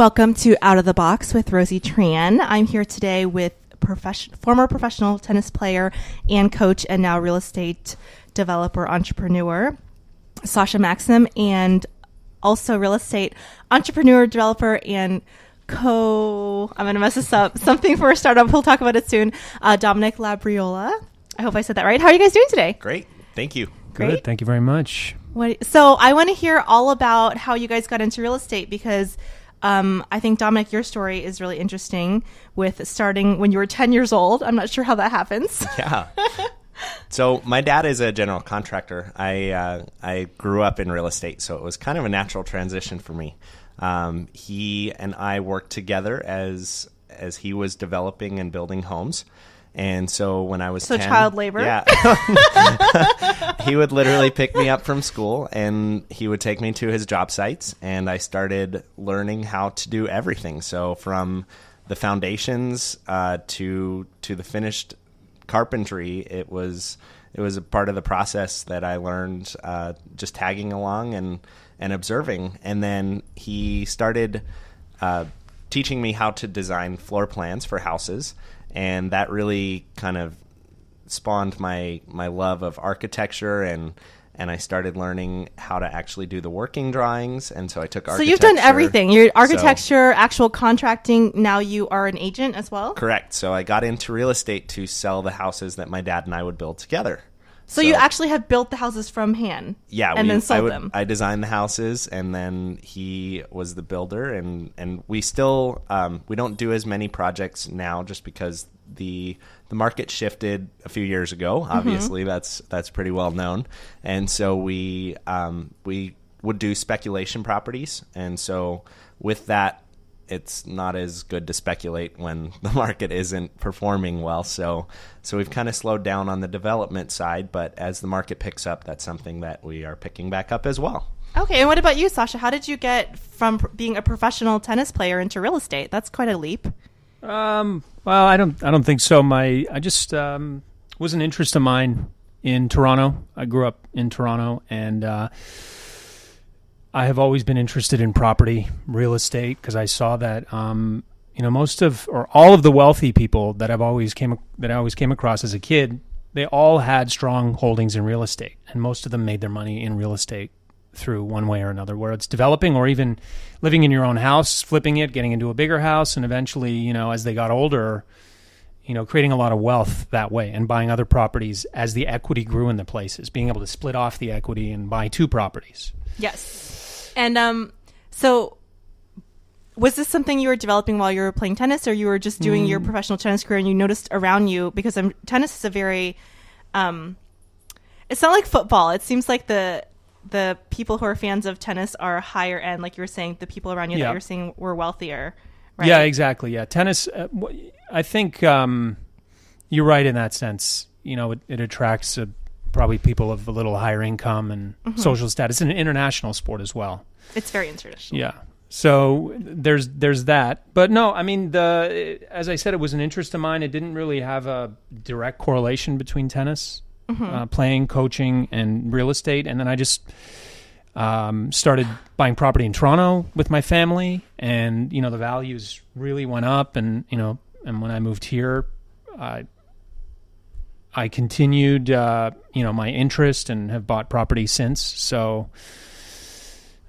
Welcome to Out of the Box with Rosie Tran. I'm here today with former professional tennis player and coach and now real estate developer entrepreneur, Sasha Maxim, and also real estate entrepreneur, developer, and I'm going to mess this up, something for a startup. We'll talk about it soon. Dominic Labriola. I hope I said that right. How are you guys doing today? Great. Thank you. Great. Good. Thank you very much. So I want to hear all about how you guys got into real estate because I think, Dominic, your story is really interesting with starting when you were 10 years old. I'm not sure how that happens. Yeah. So my dad is a general contractor. I grew up in real estate, so it was kind of a natural transition for me. He and I worked together as he was developing and building homes. And so when I was 10... So child labor? Yeah. He would literally pick me up from school, and he would take me to his job sites, and I started learning how to do everything. So from the foundations to the finished carpentry, it was a part of the process that I learned just tagging along and observing. And then he started teaching me how to design floor plans for houses. And that really kind of spawned my love of architecture, and I started learning how to actually do the working drawings. And so I took architecture. So you've done everything. You're architecture, actual contracting. Now you are an agent as well? Correct. So I got into real estate to sell the houses that my dad and I would build together. So you actually have built the houses from hand? Yeah. And then sold them? I designed the houses, and then he was the builder. And we still, we don't do as many projects now just because the market shifted a few years ago. Obviously, that's pretty well known. And so we would do speculation properties. And so with that, it's not as good to speculate when the market isn't performing well. So we've kind of slowed down on the development side, but as the market picks up, that's something that we are picking back up as well. Okay, and what about you, Sasha? How did you get from being a professional tennis player into real estate? That's quite a leap. Well, I don't think so. I just was an interest of mine in Toronto. I grew up in Toronto, and I have always been interested in property, real estate, because I saw that most of or all of the wealthy people that I always came across as a kid, they all had strong holdings in real estate, and most of them made their money in real estate through one way or another, where it's developing or even living in your own house, flipping it, getting into a bigger house, and eventually, as they got older, creating a lot of wealth that way and buying other properties as the equity grew in the places, being able to split off the equity and buy two properties. Yes. And so was this something you were developing while you were playing tennis, or you were just doing your professional tennis career and you noticed around you, because tennis is a very, it's not like football. It seems like the people who are fans of tennis are higher end, like you were saying, the people around you that you're seeing were wealthier, right? Yeah, exactly. Yeah, tennis, I think you're right in that sense. It attracts probably people of a little higher income and social status. It's an international sport as well. It's very international. Yeah. So there's that. But no, I mean, as I said, it was an interest of mine. It didn't really have a direct correlation between tennis, playing, coaching, and real estate. And then I just started buying property in Toronto with my family, and the values really went up. And and when I moved here, I continued my interest and have bought property since. So,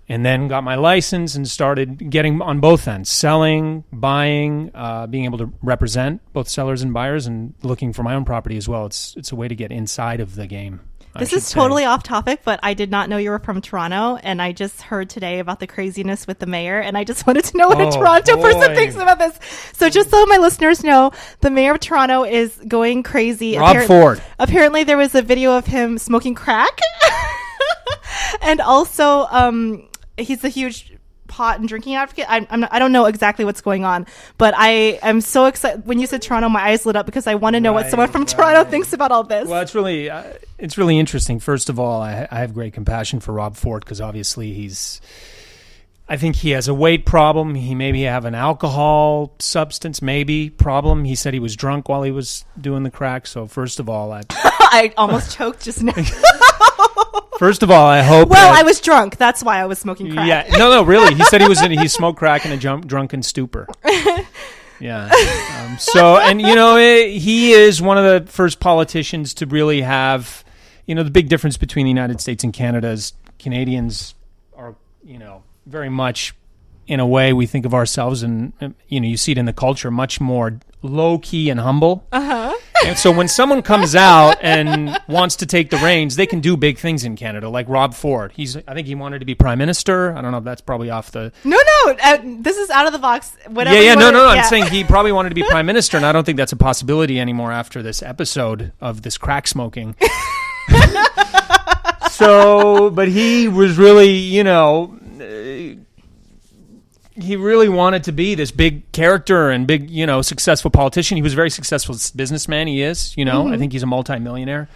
and then got my license and started getting on both ends, selling, buying, being able to represent both sellers and buyers, and looking for my own property as well. It's a way to get inside of the game. This is totally off topic, but I did not know you were from Toronto, and I just heard today about the craziness with the mayor, and I just wanted to know what a Toronto person thinks about this. So just so my listeners know, the mayor of Toronto is going crazy. Rob Ford. Apparently there was a video of him smoking crack. And also, he's a huge pot and drinking advocate. I don't know exactly what's going on, but I am so excited. When you said Toronto, my eyes lit up because I want to know what someone from Toronto thinks about all this. Well, it's really interesting. First of all, I have great compassion for Rob Ford, because obviously I think he has a weight problem. He maybe have an alcohol substance problem. He said he was drunk while he was doing the crack. So first of all, I almost choked just now. First of all, I hope. Well, I was drunk. That's why I was smoking crack. Yeah, no, really. He said he smoked crack in a drunken stupor. Yeah. He is one of the first politicians to really have, the big difference between the United States and Canada is Canadians are, very much, in a way, we think of ourselves, and you see it in the culture, much more low key and humble. And so when someone comes out and wants to take the reins, they can do big things in Canada, like Rob Ford. I think he wanted to be prime minister. I don't know if that's probably off the. No, this is out of the box. Whatever. Yeah, no. I'm saying he probably wanted to be prime minister, and I don't think that's a possibility anymore after this episode of this crack smoking. But he was really, he really wanted to be this big character and big, successful politician. He was a very successful businessman. He is, I think he's a multimillionaire.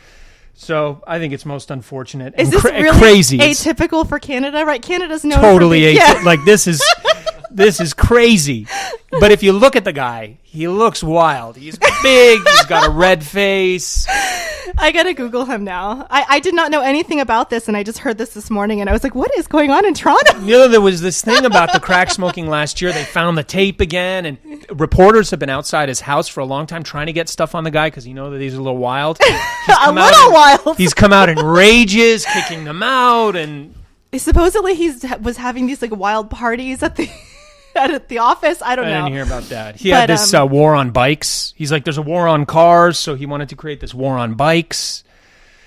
So I think it's most unfortunate and is this really crazy. Atypical for Canada, right? Canada's known totally for atypical. Like this is crazy. But if you look at the guy, he looks wild. He's big. He's got a red face. I gotta Google him now. I did not know anything about this, and I just heard this morning, and I was like, what is going on in Toronto? There was this thing about the crack smoking last year. They found the tape again, and reporters have been outside his house for a long time trying to get stuff on the guy because that he's a little wild. Wild. He's come out in rages, kicking them out, and supposedly was having these wild parties at the office. I don't know. I didn't hear about that. He had this war on bikes. He's like, there's a war on cars, so he wanted to create this war on bikes.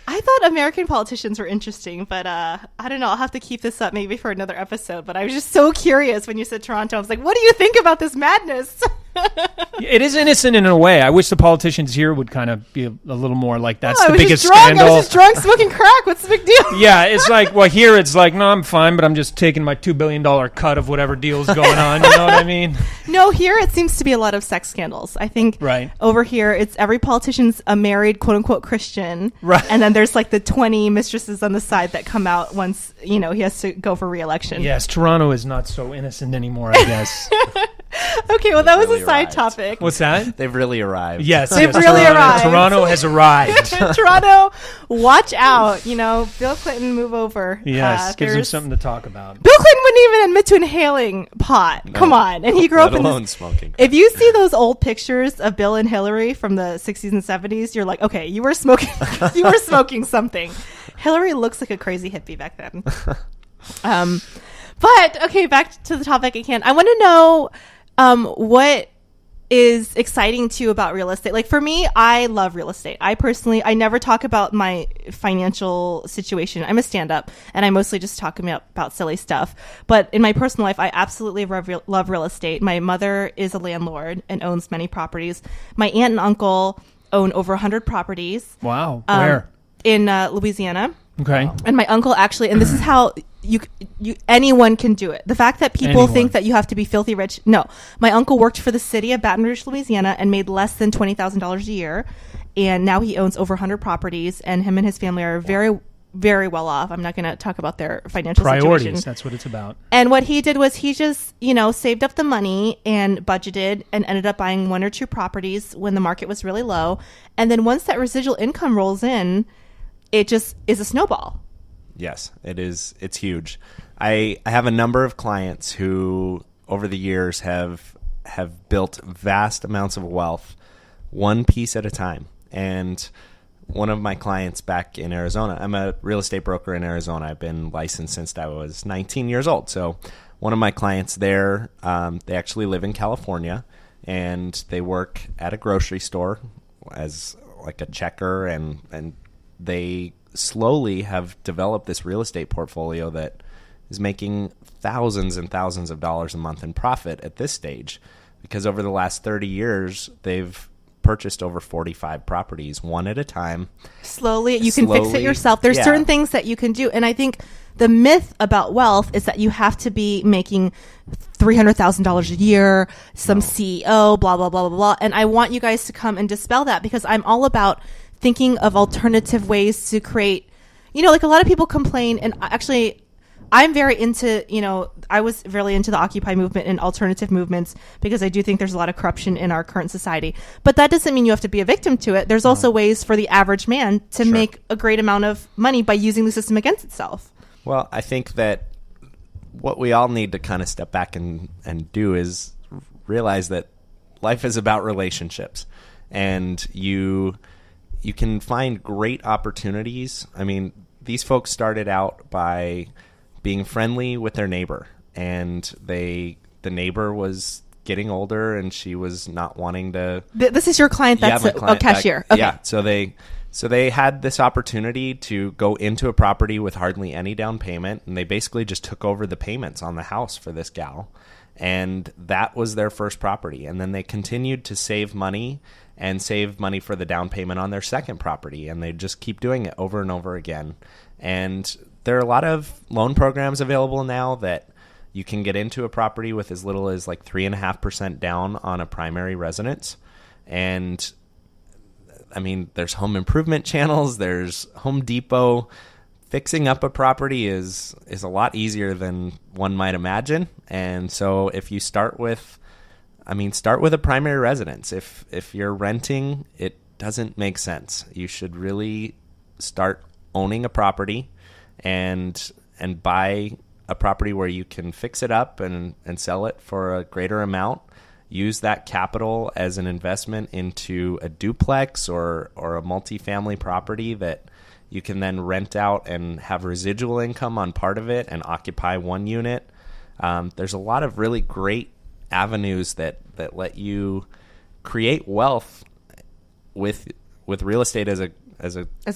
I thought American politicians were interesting, but I don't know. I'll have to keep this up maybe for another episode. But I was just so curious when you said Toronto. I was like, what do you think about this madness? It is innocent in a way. I wish the politicians here would kind of be a little more like that's the biggest I scandal. was just drunk smoking crack. What's the big deal? Yeah, it's like, well, here it's like, no, I'm fine, but I'm just taking my $2 billion cut of whatever deal's going on. You know what I mean? No, here it seems to be a lot of sex scandals. I think over here it's every politician's a married, quote unquote, Christian. Right. And then there's the 20 mistresses on the side that come out once, he has to go for re-election. Yes, Toronto is not so innocent anymore, I guess. Okay, well, that was a side topic. What's that? They've really arrived. Yes, they've really arrived. Toronto has arrived. Toronto, watch out. Bill Clinton, move over. Yes, gives him something to talk about. Bill Clinton wouldn't even admit to inhaling pot. No, come on. And he grew up in smoking. If you see those old pictures of Bill and Hillary from the 60s and 70s, you're like, okay, you were smoking you were smoking something. Hillary looks like a crazy hippie back then. But okay, back to the topic at hand. I want to know what is exciting to you about real estate. Like for me, I love real estate. I never talk about my financial situation. I'm a stand-up and I mostly just talk about silly stuff. But in my personal life, I absolutely love real estate. My mother is a landlord and owns many properties. My aunt and uncle own over 100 properties. Wow. Where? In Louisiana. Okay. And my uncle actually, and this is how anyone can do it. The fact that people think that you have to be filthy rich. No, my uncle worked for the city of Baton Rouge, Louisiana, and made less than $20,000 a year. And now he owns over 100 properties, and him and his family are very, very well off. I'm not going to talk about their financial priorities. situation. That's what it's about. And what he did was he just, saved up the money and budgeted and ended up buying 1 or 2 properties when the market was really low. And then once that residual income rolls in, it just is a snowball. Yes, it is. It's huge. I have a number of clients who over the years have built vast amounts of wealth one piece at a time. And one of my clients back in Arizona, I'm a real estate broker in Arizona. I've been licensed since I was 19 years old. So one of my clients there, they actually live in California and they work at a grocery store as like a checker and they slowly have developed this real estate portfolio that is making thousands and thousands of dollars a month in profit at this stage because over the last 30 years, they've purchased over 45 properties, one at a time. Slowly, you can fix it yourself. There's certain things that you can do. And I think the myth about wealth is that you have to be making $300,000 a year, some CEO, blah, blah, blah, blah, blah. And I want you guys to come and dispel that because I'm all about thinking of alternative ways to create, like a lot of people complain. And actually, I'm very into, I was really into the Occupy movement and alternative movements because I do think there's a lot of corruption in our current society. But that doesn't mean you have to be a victim to it. There's also ways for the average man to make a great amount of money by using the system against itself. Well, I think that what we all need to kind of step back and do is realize that life is about relationships, and you can find great opportunities. I mean, these folks started out by being friendly with their neighbor, and the neighbor was getting older, and she was not wanting to. This is your client that's a cashier. Okay. Yeah, so they had this opportunity to go into a property with hardly any down payment, and they basically just took over the payments on the house for this gal, and that was their first property. And then they continued to save money for the down payment on their second property, and they just keep doing it over and over again. And there are a lot of loan programs available now that you can get into a property with as little as like 3.5% down on a primary residence. And I mean, there's home improvement channels, there's Home Depot. Fixing up a property is a lot easier than one might imagine. And so if you start with a primary residence. If you're renting, it doesn't make sense. You should really start owning a property and buy a property where you can fix it up and sell it for a greater amount. Use that capital as an investment into a duplex or a multifamily property that you can then rent out and have residual income on part of it and occupy one unit. There's a lot of really great avenues that let you create wealth with real estate as a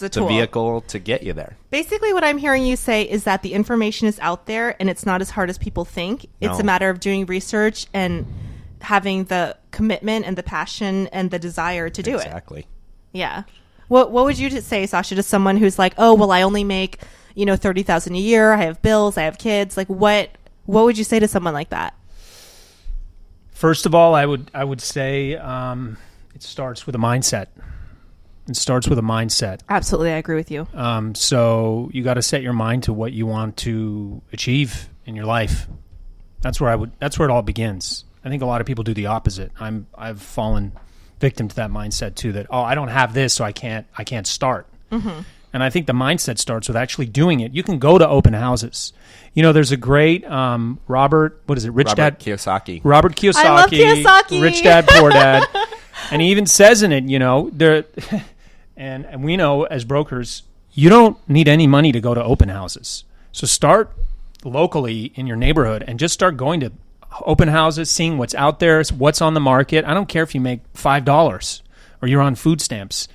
tool, vehicle to get you there. Basically, what I'm hearing you say is that the information is out there and it's not as hard as people think. No. It's a matter of doing research and having the commitment and the passion and the desire to do it. Exactly. Yeah. What would you say, Sasha, to someone who's like, oh, well, I only make, $30,000 a year. I have bills. I have kids. Like, what would you say to someone like that? First of all, I would say it starts with a mindset. It starts with a mindset. Absolutely, I agree with you. So you got to set your mind to what you want to achieve in your life. That's where it all begins. I think a lot of people do the opposite. I've fallen victim to that mindset too. That I don't have this, so I can't start. Mm-hmm. And I think the mindset starts with actually doing it. You can go to open houses. There's a great Robert Kiyosaki. Robert Kiyosaki. I love Kiyosaki. Rich Dad, Poor Dad. And he even says in it, and we know as brokers, you don't need any money to go to open houses. So start locally in your neighborhood and just start going to open houses, seeing what's out there, what's on the market. I don't care if you make $5 or you're on food stamps.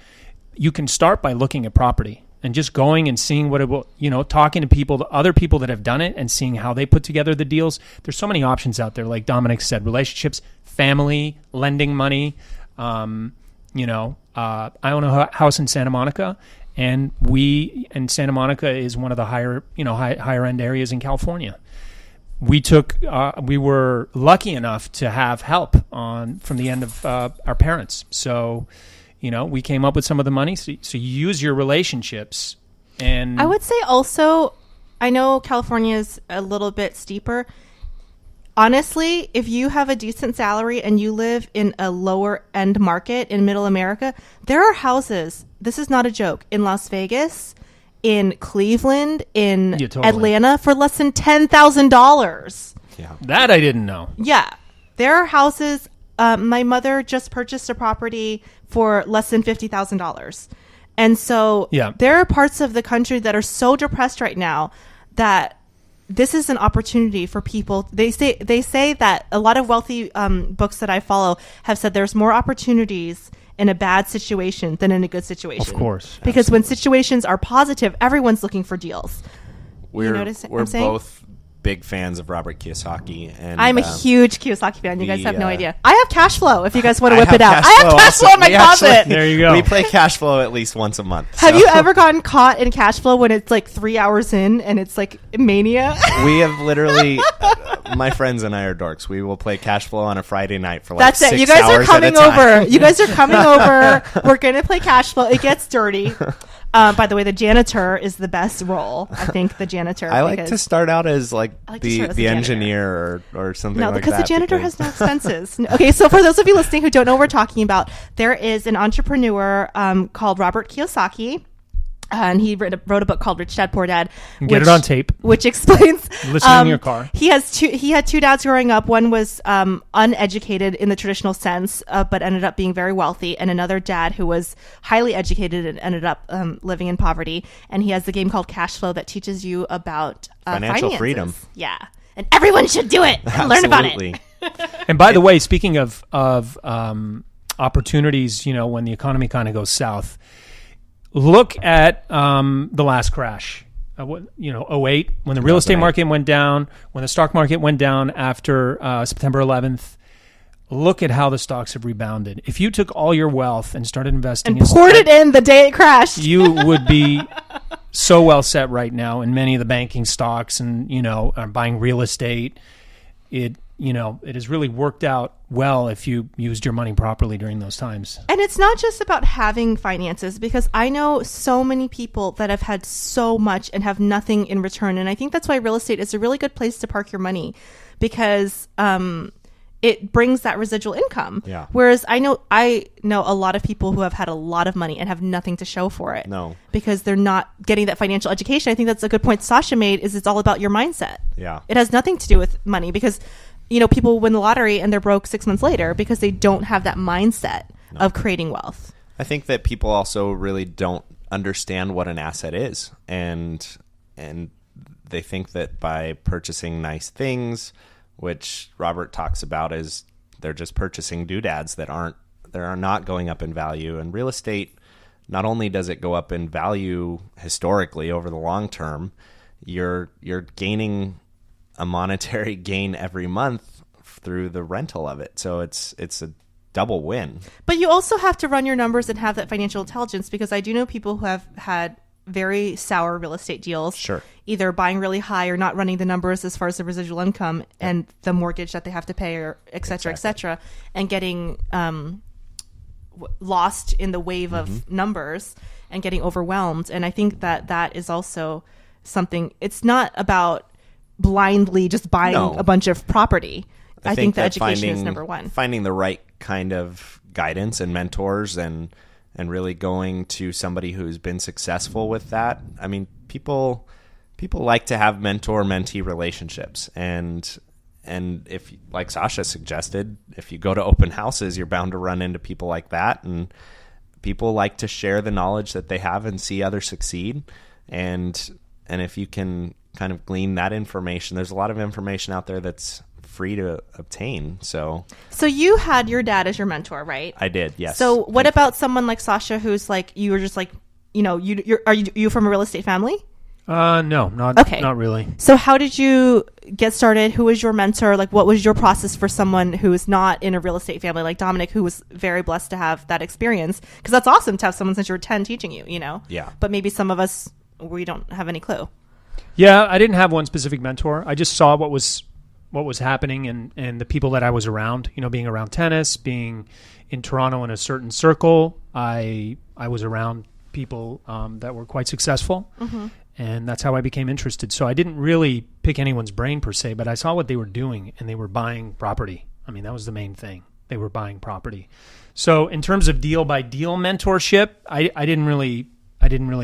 You can start by looking at property and just going and seeing what it will, talking to people, other people that have done it and seeing how they put together the deals. There's so many options out there. Like Dominic said, relationships, family, lending money. I own a house in Santa Monica, and Santa Monica is one of the higher end areas in California. We were lucky enough to have help from the end of our parents. So, we came up with some of the money. So you use your relationships. And I would say also, I know California is a little bit steeper. Honestly, if you have a decent salary and you live in a lower end market in middle America, there are houses, this is not a joke, in Las Vegas, in Cleveland, in Atlanta for less than $10,000. Yeah. That I didn't know. Yeah. There are houses. My mother just purchased a property for less than $50,000. And so there are parts of the country that are so depressed right now that this is an opportunity for people. They say that a lot of wealthy books that I follow have said there's more opportunities in a bad situation than in a good situation. Of course. Because absolutely. When situations are positive, everyone's looking for deals. We're both big fans of Robert Kiyosaki. And I'm a huge Kiyosaki fan. You guys have no idea. I have cash flow if you guys want to whip it out. I have cash flow in my closet. There you go. We play cash flow at least once a month. Have you ever gotten caught in cash flow when it's like 3 hours in and it's like mania? We have literally, My friends and I are dorks. We will play cash flow on a Friday night for like That's 6 it. You guys are hours coming at a time. over. You guys are coming over. We're going to play cash flow. It gets dirty. By the way, the janitor is the best role. I think the janitor. I like to start out as like the engineer or something like that. No, because the janitor has no expenses. Okay, so for those of you listening who don't know what we're talking about, there is an entrepreneur called Robert Kiyosaki. And he wrote a book called Rich Dad Poor Dad. Get it on tape. Which explains. Listening in your car. He had two dads growing up. One was uneducated in the traditional sense, but ended up being very wealthy, and another dad who was highly educated and ended up living in poverty. And he has the game called Cash Flow that teaches you about financial finances. freedom. Yeah, and everyone should do it and learn about it. And by the way, speaking of opportunities, when the economy kind of goes south. Look at the last crash, 08, when the real estate market went down, when the stock market went down after September 11th. Look at how the stocks have rebounded. If you took all your wealth and started investing and poured it in the day it crashed, you would be so well set right now in many of the banking stocks and, buying real estate. It has really worked out well if you used your money properly during those times. And it's not just about having finances, because I know so many people that have had so much and have nothing in return. And I think that's why real estate is a really good place to park your money, because it brings that residual income. Yeah. Whereas I know a lot of people who have had a lot of money and have nothing to show for it. No. Because they're not getting that financial education. I think that's a good point Sasha made, is it's all about your mindset. Yeah. It has nothing to do with money, because people win the lottery and they're broke 6 months later because they don't have that mindset of creating wealth. I think that people also really don't understand what an asset is, and they think that by purchasing nice things, which Robert talks about as they're just purchasing doodads that are not going up in value. And real estate, not only does it go up in value historically over the long term, you're gaining a monetary gain every month through the rental of it. So it's a double win. But you also have to run your numbers and have that financial intelligence, because I do know people who have had very sour real estate deals. Sure. Either buying really high or not running the numbers as far as the residual income and the mortgage that they have to pay, or et cetera, and getting lost in the wave of numbers and getting overwhelmed. And I think that is also something. It's not about blindly just buying a bunch of property. I think the education is number one. Finding the right kind of guidance and mentors and really going to somebody who's been successful with that. I mean, people like to have mentor-mentee relationships. And if, like Sasha suggested, if you go to open houses, you're bound to run into people like that. And people like to share the knowledge that they have and see others succeed. And if you can kind of glean that information, there's a lot of information out there that's free to obtain. So you had your dad as your mentor, right? I did, yes. So what about someone like Sasha, who's like, you were just like, are you from a real estate family? No, not really. So how did you get started? Who was your mentor? Like, what was your process for someone who is not in a real estate family, like Dominic, who was very blessed to have that experience? Because that's awesome to have someone since you were 10 teaching you, Yeah. But maybe some of us, we don't have any clue. Yeah, I didn't have one specific mentor. I just saw what was happening and the people that I was around. Being around tennis, being in Toronto in a certain circle, I was around people that were quite successful, and that's how I became interested. So I didn't really pick anyone's brain per se, but I saw what they were doing, and they were buying property. I mean, that was the main thing. They were buying property. So in terms of deal by deal mentorship, I didn't really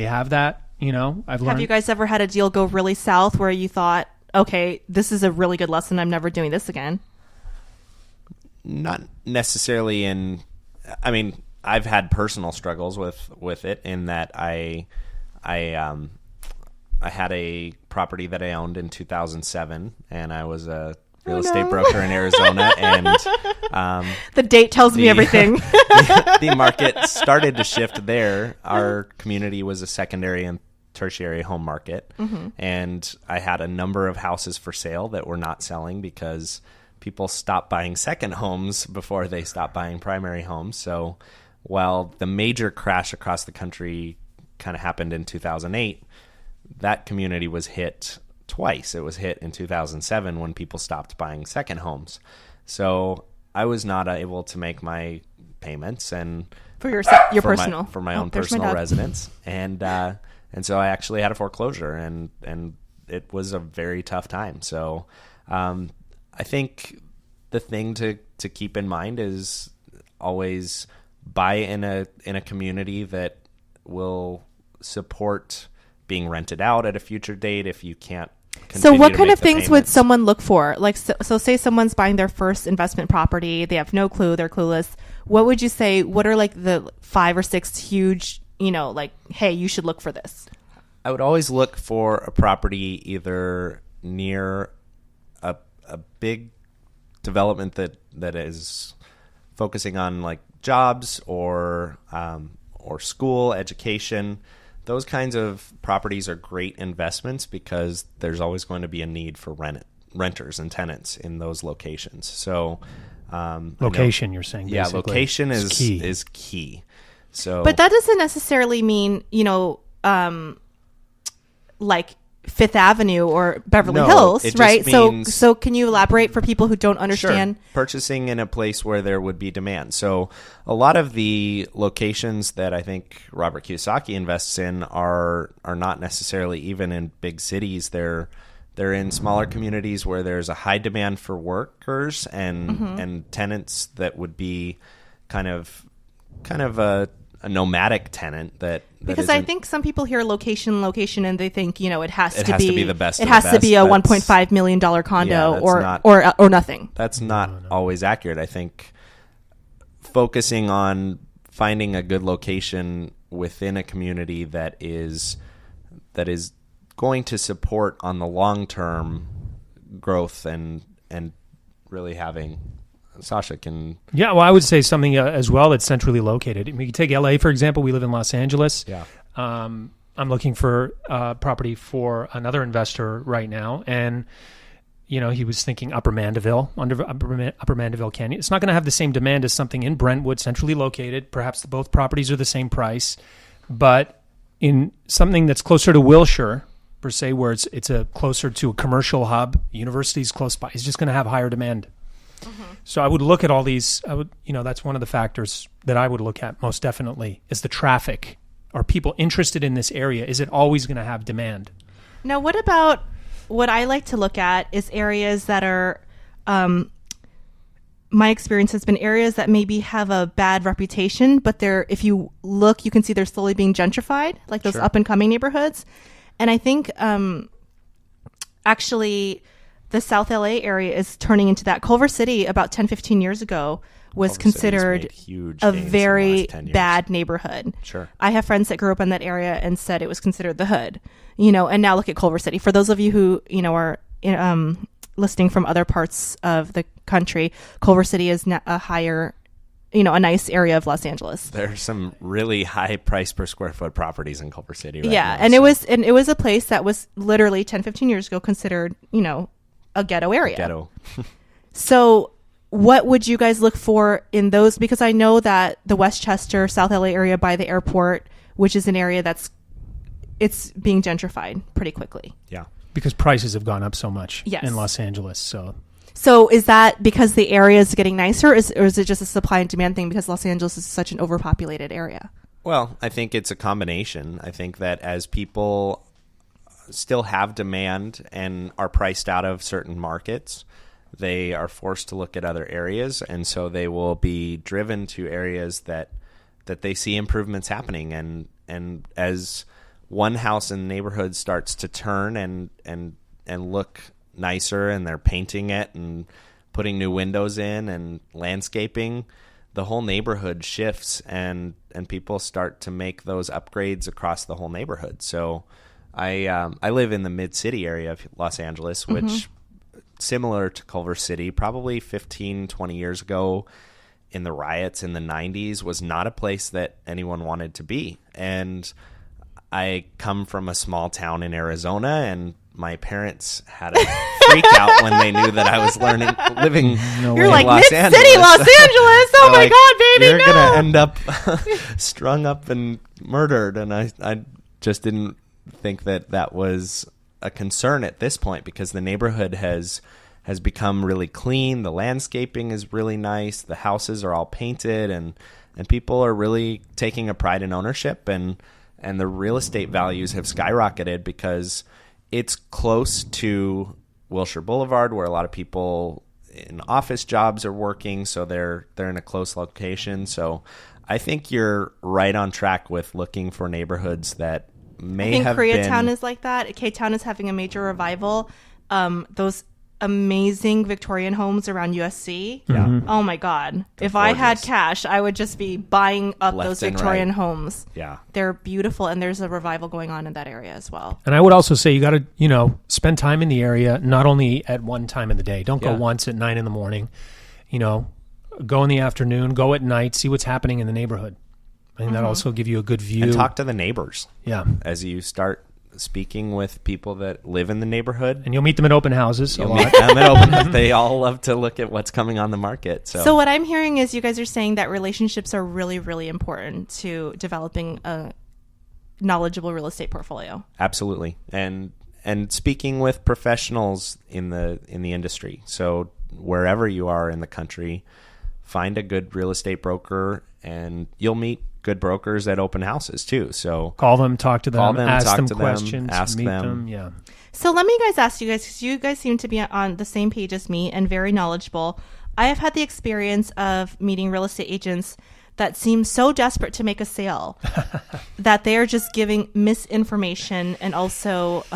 have that. I've learned. Have you guys ever had a deal go really south where you thought, okay, this is a really good lesson, I'm never doing this again? Not necessarily I've had personal struggles with it, in that I had a property that I owned in 2007, and I was a real estate broker in Arizona, and the date tells me everything. The market started to shift there. Our community was a secondary and tertiary home market, and I had a number of houses for sale that were not selling because people stopped buying second homes before they stopped buying primary homes. So while the major crash across the country kind of happened in 2008, that community was hit twice. It was hit in 2007 when people stopped buying second homes. So I was not able to make my payments and for your personal for my own personal residence, and so I actually had a foreclosure, and it was a very tough time. So I think the thing to keep in mind is always buy in a community that will support being rented out at a future date if you can't. So what kind of things would someone look for? Like, so say someone's buying their first investment property, they have no clue, they're clueless. What would you say, what are like the 5 or 6 huge, like, hey, you should look for this? I would always look for a property either near a big development that is focusing on like jobs or school, education. Those kinds of properties are great investments because there's always going to be a need for renters and tenants in those locations. So, location, you're saying, basically. Yeah, location is key. So, but that doesn't necessarily mean like Fifth Avenue or Beverly Hills, right? So can you elaborate for people who don't understand? Sure. Purchasing in a place where there would be demand. So a lot of the locations that I think Robert Kiyosaki invests in are not necessarily even in big cities. They're in smaller communities where there's a high demand for workers and tenants that would be kind of a nomadic tenant because I think some people hear location and they think it has to be the best. It has to be a $1.5 million condo or nothing. That's not always accurate. I think focusing on finding a good location within a community that is going to support on the long term growth and really having. Sasha can... Yeah, well, I would say something as well that's centrally located. I mean, you take LA, for example. We live in Los Angeles. Yeah. I'm looking for property for another investor right now. And, he was thinking Upper Mandeville Canyon. It's not going to have the same demand as something in Brentwood, centrally located. Perhaps both properties are the same price. But in something that's closer to Wilshire, per se, where it's closer to a commercial hub, universities close by, it's just going to have higher demand. Mm-hmm. So I would look at all these. That's one of the factors that I would look at most definitely is the traffic. Are people interested in this area? Is it always going to have demand? Now, what about what I like to look at is areas that are, my experience has been areas that maybe have a bad reputation, but if you look, you can see they're slowly being gentrified, like those up and coming neighborhoods. And I think actually the South LA area is turning into that. Culver City about 10, 15 years ago was considered a very bad neighborhood. Sure. I have friends that grew up in that area and said it was considered the hood, and now look at Culver City. For those of you who, are listening from other parts of the country, Culver City is a higher, a nice area of Los Angeles. There's some really high price per square foot properties in Culver City right now. Yeah, and it was a place that was literally 10, 15 years ago considered, a ghetto area. Ghetto. So what would you guys look for in those? Because I know that the Westchester, South LA area by the airport, which is an area it's being gentrified pretty quickly. Yeah. Because prices have gone up so much in Los Angeles. So is that because the area is getting nicer, or is it just a supply and demand thing because Los Angeles is such an overpopulated area? Well, I think it's a combination. I think that as people still have demand and are priced out of certain markets, they are forced to look at other areas, and so they will be driven to areas that they see improvements happening. And as one house in the neighborhood starts to turn and look nicer, and they're painting it and putting new windows in and landscaping, the whole neighborhood shifts, and people start to make those upgrades across the whole neighborhood. So I live in the mid-city area of Los Angeles, which similar to Culver City, probably 15, 20 years ago in the riots in the 90s was not a place that anyone wanted to be. And I come from a small town in Arizona, and my parents had a freak out when they knew that I was living You're in like Los Angeles. Mid-city Los Angeles. Oh my God, baby, you're no. going to end up strung up and murdered. And I just didn't think that was a concern at this point because the neighborhood has become really clean. The landscaping is really nice. The houses are all painted, and people are really taking a pride in ownership, and the real estate values have skyrocketed because it's close to Wilshire Boulevard, where a lot of people in office jobs are working, so they're in a close location. So I think you're right on track with looking for neighborhoods that may have been... I think Koreatown is like that. K-Town is having a major revival. Those amazing Victorian homes around USC. Yeah. Oh my God. They're if gorgeous. I had cash, I would just be buying up Left those and Victorian right. homes. Yeah. They're beautiful, and there's a revival going on in that area as well. And I would also say you got to, spend time in the area, not only at one time in the day. Don't go once at 9 a.m. Go in the afternoon, go at night, see what's happening in the neighborhood. I think that also give you a good view. And talk to the neighbors. Yeah. As you start speaking with people that live in the neighborhood. And you'll meet them at open houses. You'll meet them at open houses. They all love to look at what's coming on the market. So what I'm hearing is you guys are saying that relationships are really, really important to developing a knowledgeable real estate portfolio. Absolutely. And speaking with professionals in the industry. So wherever you are in the country, find a good real estate broker, and you'll meet good brokers at open houses too. So call them, talk to them, ask talk them to questions, ask meet them. them. Yeah. So let me ask you guys, because you guys seem to be on the same page as me and very knowledgeable. I have had the experience of meeting real estate agents that seem so desperate to make a sale that they are just giving misinformation, and also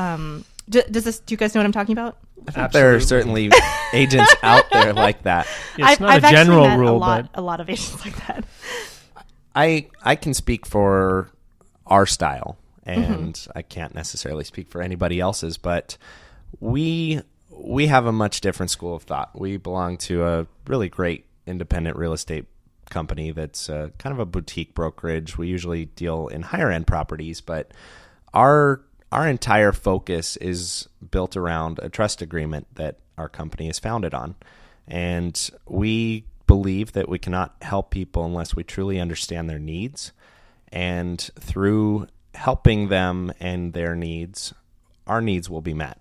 do you guys know what I'm talking about? I think there are certainly agents out there like that. It's not I've a general actually met rule, a but lot of agents like that. I can speak for our style, and I can't necessarily speak for anybody else's, but we have a much different school of thought. We belong to a really great independent real estate company that's kind of a boutique brokerage. We usually deal in higher end properties, but our entire focus is built around a trust agreement that our company is founded on. And we believe that we cannot help people unless we truly understand their needs. And through helping them and their needs, our needs will be met.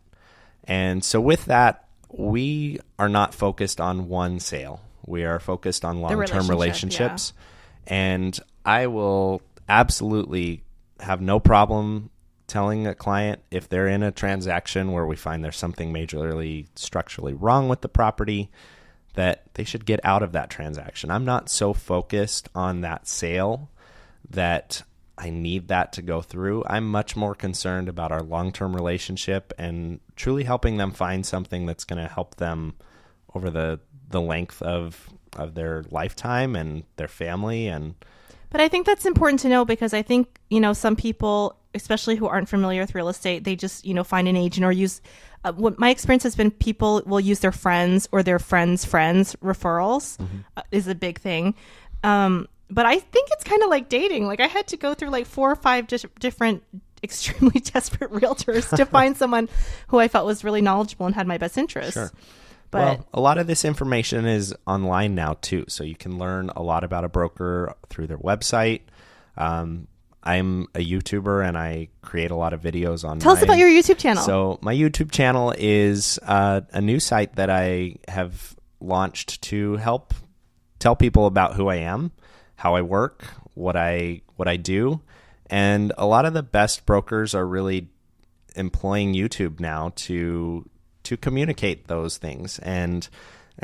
And so with that, we are not focused on one sale. We are focused on long-term relationships. Yeah. And I will absolutely have no problem telling a client if they're in a transaction where we find there's something majorly structurally wrong with the property, that they should get out of that transaction. I'm not so focused on that sale that I need that to go through. I'm much more concerned about our long-term relationship and truly helping them find something that's going to help them over the length of their lifetime and their family. But I think that's important to know, because I think, some people, especially who aren't familiar with real estate, they just, find an agent or use, what my experience has been, people will use their friends or their friends' referrals is a big thing. But I think it's kind of like dating. Like, I had to go through 4 or 5 different extremely desperate realtors to find someone who I felt was really knowledgeable and had my best interests. Sure. But a lot of this information is online now too, so you can learn a lot about a broker through their website. I'm a YouTuber, and I create a lot of videos on. Tell us about your YouTube channel. So my YouTube channel is a new site that I have launched to help tell people about who I am, how I work, what I do, and a lot of the best brokers are really employing YouTube now to communicate those things. And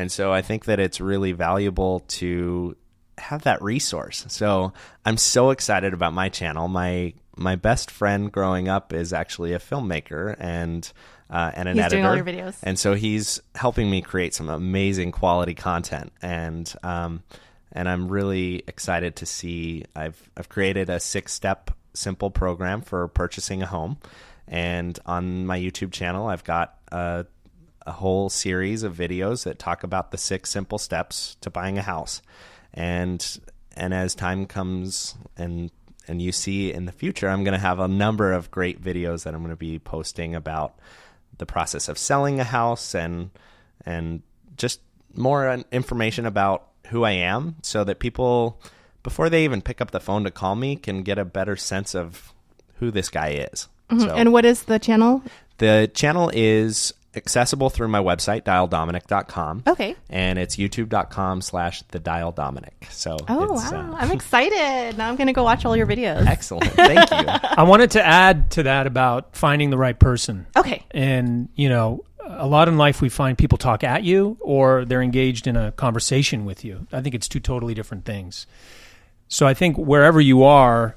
so I think that it's really valuable to have that resource. So I'm so excited about my channel. My best friend growing up is actually a filmmaker and an editor. He's doing all your videos. And so he's helping me create some amazing quality content. And I'm really excited to see, I've created a 6-step simple program for purchasing a home. And on my YouTube channel, I've got a whole series of videos that talk about the 6 simple steps to buying a house. And as time comes and you see in the future, I'm going to have a number of great videos that I'm going to be posting about the process of selling a house and just more information about who I am, so that people, before they even pick up the phone to call me, can get a better sense of who this guy is. Mm-hmm. So, and what is the channel? The channel is accessible through my website, dialdominic.com. Okay. And it's youtube.com/thedialdominic. So wow. I'm excited. Now I'm going to go watch all your videos. Excellent. Thank you. I wanted to add to that about finding the right person. Okay. And, a lot in life we find people talk at you or they're engaged in a conversation with you. I think it's two totally different things. So I think wherever you are,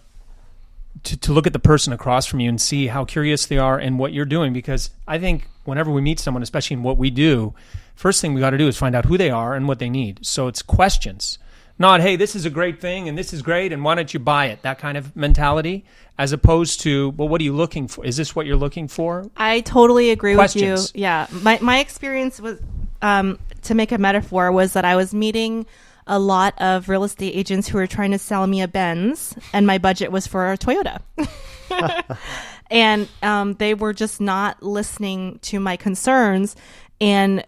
to look at the person across from you and see how curious they are and what you're doing, because I think whenever we meet someone, especially in what we do, first thing we got to do is find out who they are and what they need. So it's questions, not, hey, this is a great thing and this is great and why don't you buy it? That kind of mentality, as opposed to, well, what are you looking for? Is this what you're looking for? I totally agree Questions. with you. Yeah. My experience was, to make a metaphor, was that I was meeting a lot of real estate agents who were trying to sell me a Benz, and my budget was for a Toyota. And they were just not listening to my concerns. And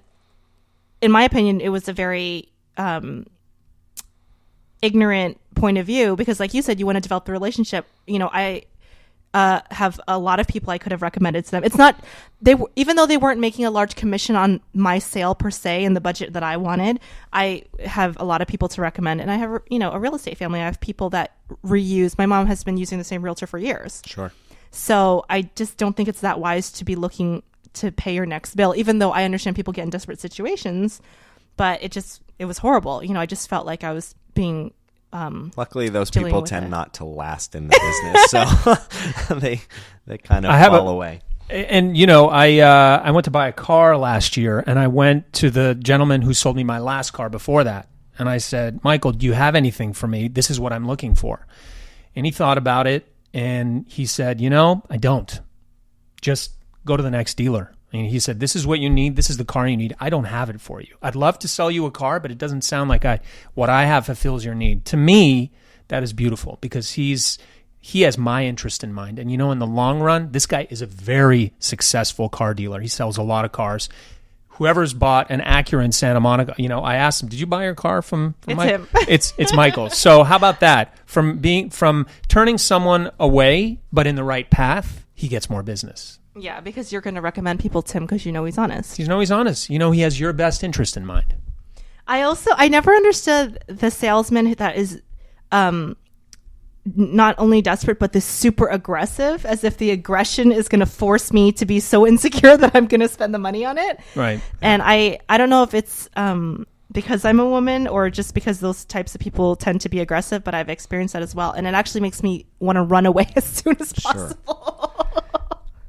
in my opinion, it was a very ignorant point of view, because like you said, you want to develop the relationship. I have a lot of people I could have recommended to them. It's not, even though they weren't making a large commission on my sale per se and the budget that I wanted, I have a lot of people to recommend. And I have, a real estate family. I have people that reuse. My mom has been using the same realtor for years. Sure. So I just don't think it's that wise to be looking to pay your next bill, even though I understand people get in desperate situations, but it was horrible. I just felt like I was being, luckily those people tend not to last in the business, so they kind of fall away. And I went to buy a car last year, and I went to the gentleman who sold me my last car before that, and I said, Michael, do you have anything for me? This is what I'm looking for. And he thought about it, and he said, I don't. Just go to the next dealer. And he said, this is what you need. This is the car you need. I don't have it for you. I'd love to sell you a car, but it doesn't sound like what I have fulfills your need. To me, that is beautiful, because he has my interest in mind. And in the long run, this guy is a very successful car dealer. He sells a lot of cars. Whoever's bought an Acura in Santa Monica, I asked him, did you buy your car from Mike? Him. It's Michael. So how about that? From turning someone away, but in the right path, he gets more business. Yeah, because you're going to recommend people to him because he's honest. He's honest. He has your best interest in mind. I never understood the salesman that is not only desperate, but this super aggressive, as if the aggression is going to force me to be so insecure that I'm going to spend the money on it. Right. And I don't know if it's because I'm a woman or just because those types of people tend to be aggressive, but I've experienced that as well. And it actually makes me want to run away as soon as possible.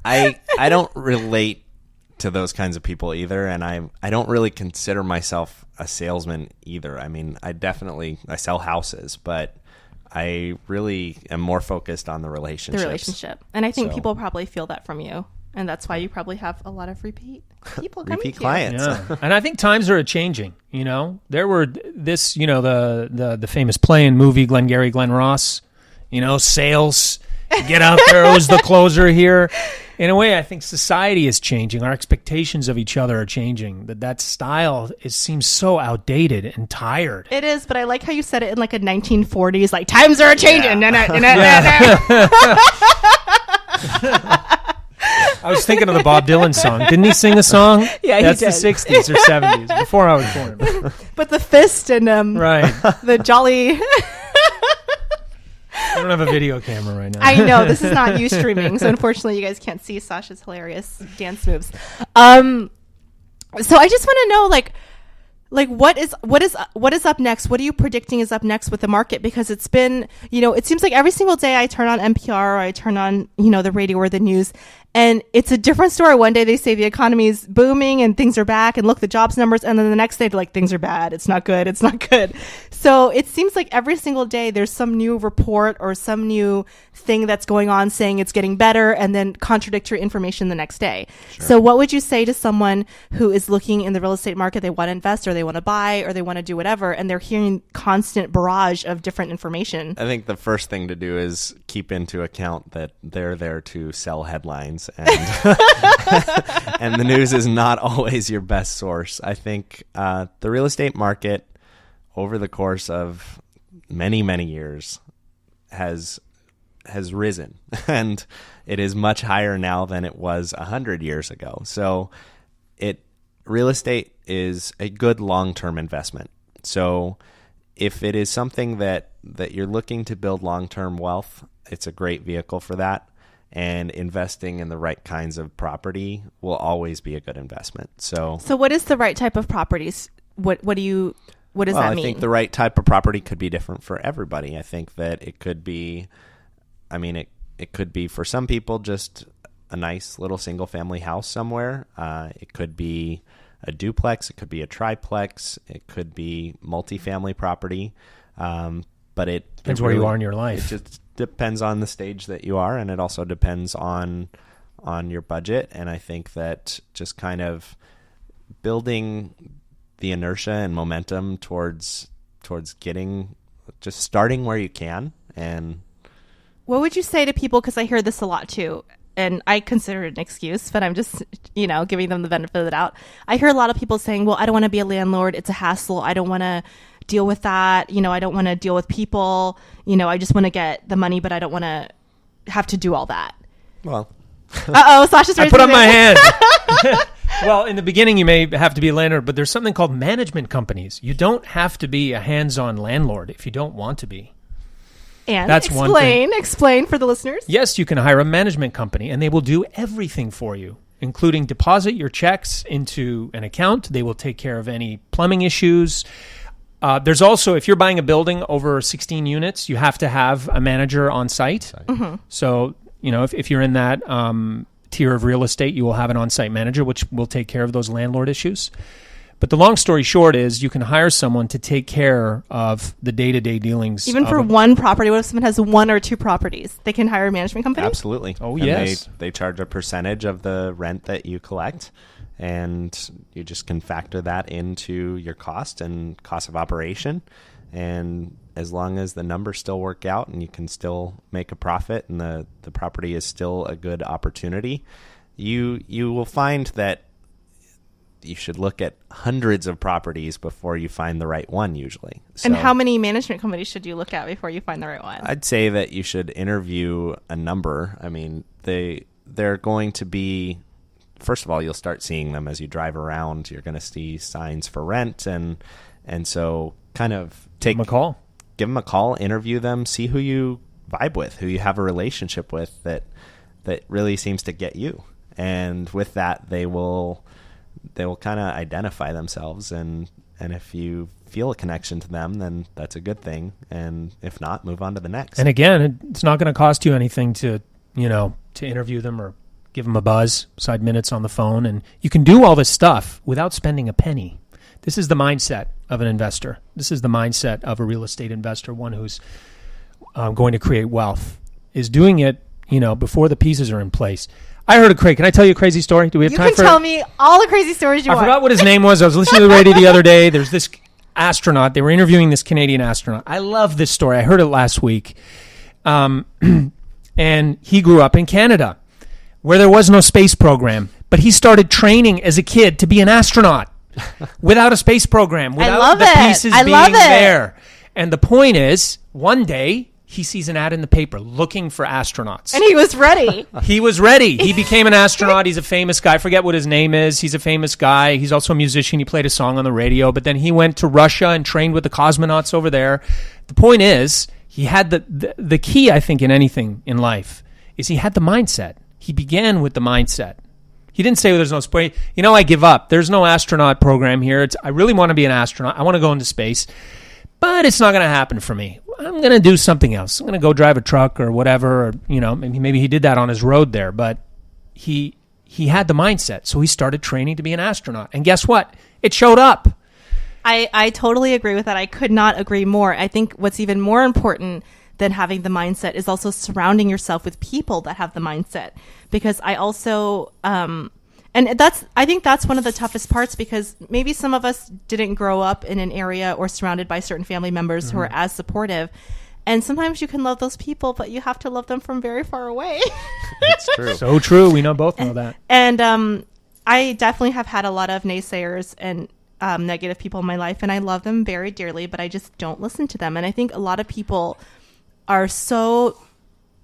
I don't relate to those kinds of people either, and I don't really consider myself a salesman either. I mean, I sell houses, but I really am more focused on the relationship. And I think people probably feel that from you, and that's why you probably have a lot of repeat people coming repeat to clients. Yeah. And I think times are changing. There were this, the famous play and movie Glengarry Glen Ross, sales. Get out there, who's the closer here? In a way, I think society is changing. Our expectations of each other are changing. That style seems so outdated and tired. It is, but I like how you said it in like a 1940s, like times are changing. I was thinking of the Bob Dylan song. Didn't he sing a song? Yeah, that's he did. The 60s or 70s, before I was born. But the fist and right. the jolly... I don't have a video camera right now. I know this is not you streaming, so unfortunately you guys can't see Sasha's hilarious dance moves. So I just want to know, like what is up next? What are you predicting is up next with the market? Because it's been, it seems like every single day I turn on NPR or I turn on, the radio or the news, and it's a different story. One day they say the economy is booming and things are back, and look, the jobs numbers, and then the next day they're like, things are bad. It's not good. It's not good. So it seems like every single day there's some new report or some new thing that's going on saying it's getting better, and then contradictory information the next day. Sure. So what would you say to someone who is looking in the real estate market? They want to invest, or they want to buy, or they want to do whatever, and they're hearing constant barrage of different information. I think the first thing to do is keep into account that they're there to sell headlines, and and the news is not always your best source. I think the real estate market over the course of many, many years has has risen, and it is much higher now than it was 100 years ago. So real estate is a good long-term investment. So if it is something that you're looking to build long-term wealth, it's a great vehicle for that. And investing in the right kinds of property will always be a good investment. So what is the right type of properties? What does that mean? I think the right type of property could be different for everybody. I think that it could be, it could be for some people just a nice little single family house somewhere. It could be a duplex. It could be a triplex. It could be multifamily property. But it depends where you are in your life. It just depends on the stage that you are, and it also depends on your budget. And I think that just kind of building the inertia and momentum towards starting where you can. And what would you say to people? Because I hear this a lot too, and I consider it an excuse, but I'm just, giving them the benefit of the doubt. I hear a lot of people saying, well, I don't want to be a landlord. It's a hassle. I don't want to deal with that. I don't want to deal with people. I just want to get the money, but I don't want to have to do all that. Well, Sasha's I put up my hand. Well, in the beginning, you may have to be a landlord, but there's something called management companies. You don't have to be a hands-on landlord if you don't want to be. And that's explain for the listeners. Yes, you can hire a management company, and they will do everything for you, including deposit your checks into an account. They will take care of any plumbing issues. There's also, if you're buying a building over 16 units, you have to have a manager on site. Mm-hmm. So, if you're in that tier of real estate, you will have an on-site manager, which will take care of those landlord issues. But the long story short is you can hire someone to take care of the day-to-day dealings. Even for one property, what if someone has one or two properties? They can hire a management company? Absolutely. Oh, and yes. They charge a percentage of the rent that you collect, and you just can factor that into your cost and cost of operation. And as long as the numbers still work out and you can still make a profit and the property is still a good opportunity, you will find that you should look at hundreds of properties before you find the right one usually. And how many management companies should you look at before you find the right one? I'd say that you should interview a number. They're going to be, first of all, you'll start seeing them as you drive around. You're going to see signs for rent. And so kind of give them a call, interview them, see who you vibe with, who you have a relationship with that really seems to get you. And with that, they will kind of identify themselves, and if you feel a connection to them, then that's a good thing, and if not, move on to the next. And again, it's not going to cost you anything to interview them or give them a buzz, side minutes on the phone, and you can do all this stuff without spending a penny. This is the mindset of an investor. This is the mindset of a real estate investor, one who's going to create wealth, is doing it, before the pieces are in place. I heard Can I tell you a crazy story? Do we have time for it? You can tell me all the crazy stories you want. I forgot what his name was. I was listening to the radio the other day. There's this astronaut. They were interviewing this Canadian astronaut. I love this story. I heard it last week. And he grew up in Canada, where there was no space program. But he started training as a kid to be an astronaut without a space program, without the pieces being there. And the point is, one day, he sees an ad in the paper looking for astronauts. And he was ready. He was ready. He became an astronaut. He's a famous guy. I forget what his name is. He's a famous guy. He's also a musician. He played a song on the radio. But then he went to Russia and trained with the cosmonauts over there. The point is, he had the key, I think, in anything in life, is he had the mindset. He began with the mindset. He didn't say, there's no space. I give up. There's no astronaut program here. I really want to be an astronaut. I want to go into space. But it's not going to happen for me. I'm going to do something else. I'm going to go drive a truck or whatever. Or, maybe he did that on his road there. But he had the mindset. So he started training to be an astronaut. And guess what? It showed up. I totally agree with that. I could not agree more. I think what's even more important than having the mindset is also surrounding yourself with people that have the mindset. Because I also... I think that's one of the toughest parts, because maybe some of us didn't grow up in an area or surrounded by certain family members who are as supportive. And sometimes you can love those people, but you have to love them from very far away. That's true. So true. We both know that. And I definitely have had a lot of naysayers and negative people in my life, and I love them very dearly, but I just don't listen to them. And I think a lot of people are so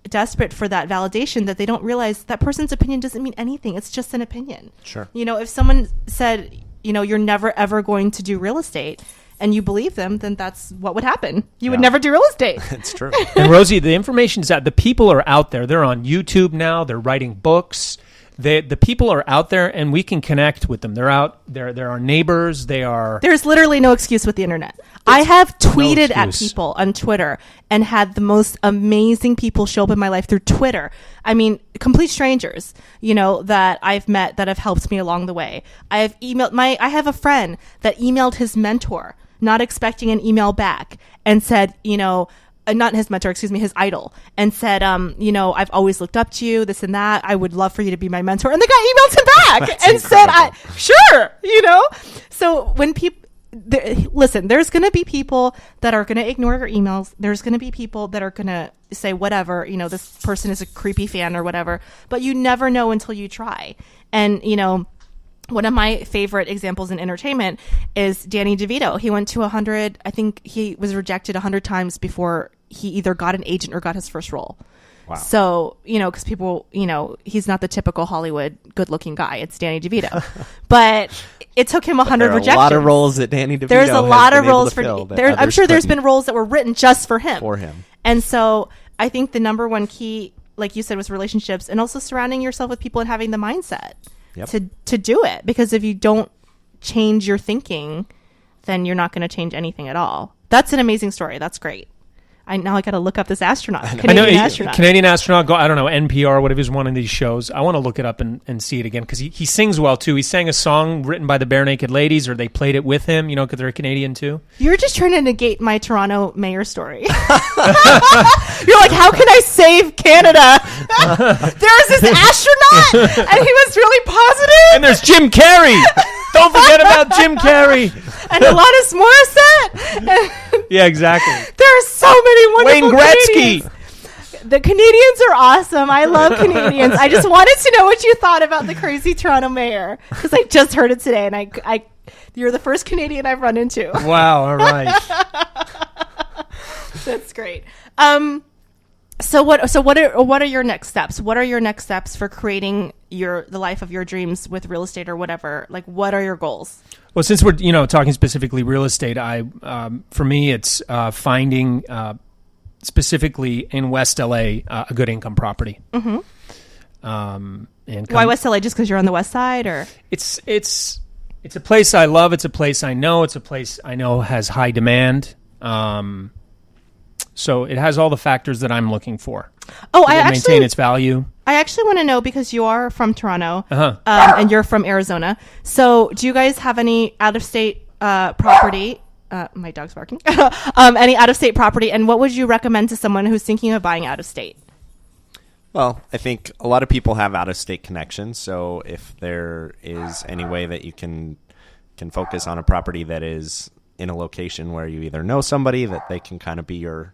desperate for that validation that they don't realize that person's opinion doesn't mean anything. It's just an opinion. Sure. If someone said, you're never ever going to do real estate, and you believe them, then that's what would happen. You would never do real estate. It's true. And Rosie, the information is that the people are out there. They're on YouTube now. They're writing books. The people are out there, and we can connect with them. They're out. They're our neighbors. There's literally no excuse with the internet. I have tweeted at people on Twitter and had the most amazing people show up in my life through Twitter. I mean, complete strangers, that I've met that have helped me along the way. I have a friend that emailed his mentor, not expecting an email back, and said, not his mentor, his idol, and said, I've always looked up to you, this and that. I would love for you to be my mentor. And the guy emailed him back and said, sure, So when people, listen, there's going to be people that are going to ignore your emails. There's going to be people that are going to say whatever, this person is a creepy fan or whatever, but you never know until you try. And, one of my favorite examples in entertainment is Danny DeVito. He went to 100, I think he was rejected 100 times before he either got an agent or got his first role. Wow. So, because people, he's not the typical Hollywood good-looking guy. It's Danny DeVito. But it took him 100 rejections. There are a lot of roles that Danny DeVito There's a lot of roles for I'm sure there's been roles that were written just for him. For him. And so I think the number one key, like you said, was relationships, and also surrounding yourself with people and having the mindset. Yep. To do it, because if you don't change your thinking, then you're not going to change anything at all. That's an amazing story. That's great. I got to look up this astronaut. Canadian astronaut. I don't know, NPR, whatever is one of these shows. I want to look it up and see it again, because he sings well too. He sang a song written by the Bare Naked Ladies, or they played it with him, because they're Canadian too. You're just trying to negate my Toronto mayor story. You're like, how can I save Canada? There's this astronaut, and he was really positive. And there's Jim Carrey. Don't forget about Jim Carrey. And Alanis Morissette. Yeah, exactly. There are so many wonderful Wayne Gretzky. Canadians. The Canadians are awesome. I love Canadians. I just wanted to know what you thought about the crazy Toronto mayor, because I just heard it today, and you're the first Canadian I've run into. Wow. All right. That's great. So what are your next steps? What are your next steps for creating the life of your dreams with real estate or whatever? Like, what are your goals? Well, since we're talking specifically real estate, for me it's finding specifically in West LA a good income property. Mm-hmm. Why West LA? Just because you're on the west side, or it's a place I love. It's a place I know. It's a place I know has high demand. So it has all the factors that I'm looking for. Maintain its value. I actually want to know, because you are from Toronto, and you're from Arizona. So do you guys have any out-of-state property? My dog's barking. Any out-of-state property, and what would you recommend to someone who's thinking of buying out-of-state? Well, I think a lot of people have out-of-state connections. So if there is any way that you can focus on a property that is in a location where you either know somebody that they can kind of be your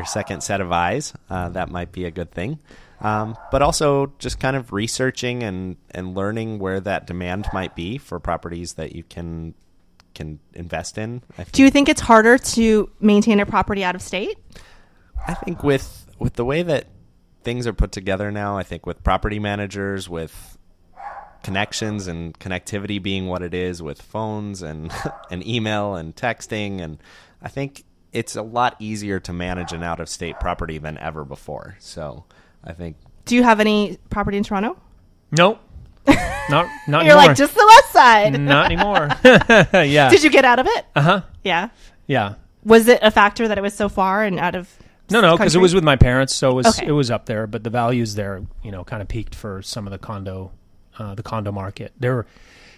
second set of eyes, that might be a good thing. But also just kind of researching and learning where that demand might be for properties that you can invest in. Do you think it's harder to maintain a property out of state? I think with the way that things are put together now, I think with property managers, with connections and connectivity being what it is, with phones and email and texting, and I think it's a lot easier to manage an out-of-state property than ever before. So I think. Do you have any property in Toronto? Nope. Not You're anymore. like, just the west side. Not anymore. Yeah. Did you get out of it? Uh-huh. Yeah. Yeah. Was it a factor that it was so far and out of No, because it was with my parents, so Okay. it was up there, but the values there, kind of peaked for some of the condo market.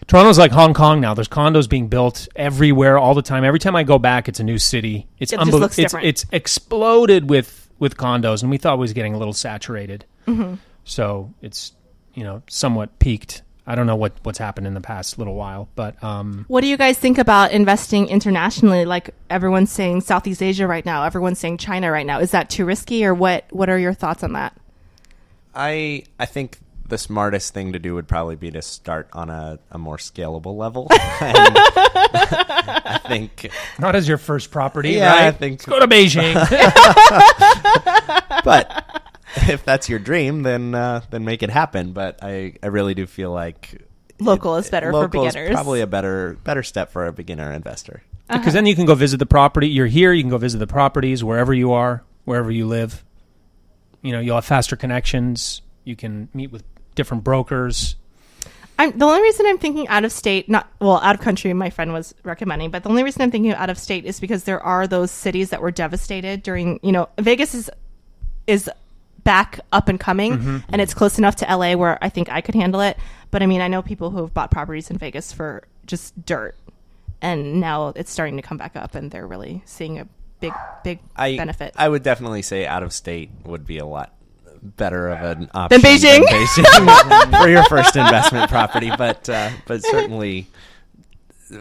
Toronto's like Hong Kong now. There's condos being built everywhere all the time. Every time I go back, it's a new city. It's just looks different. It's exploded with condos, and we thought it was getting a little saturated. Mm-hmm. So it's somewhat peaked. I don't know what's happened in the past little while, but what do you guys think about investing internationally? Like, everyone's saying Southeast Asia right now. Everyone's saying China right now. Is that too risky, or what? What are your thoughts on that? I think the smartest thing to do would probably be to start on a more scalable level. I think not as your first property, yeah, right? I think Let's go to Beijing. But if that's your dream, then make it happen. But I really do feel like local is better for beginners. Local is probably a better step for a beginner investor. Because then you can go visit the property. You're here. You can go visit the properties wherever you are, wherever you live. You'll have faster connections. You can meet with different brokers. The only reason I'm thinking out of state, out of country, my friend was recommending, but the only reason I'm thinking out of state is because there are those cities that were devastated during, Vegas is back up and coming, and it's close enough to LA where I think I could handle it. But I mean, I know people who have bought properties in Vegas for just dirt, and now it's starting to come back up, and they're really seeing a big benefit. I would definitely say out of state would be a lot better of an option than Beijing for your first investment property, but certainly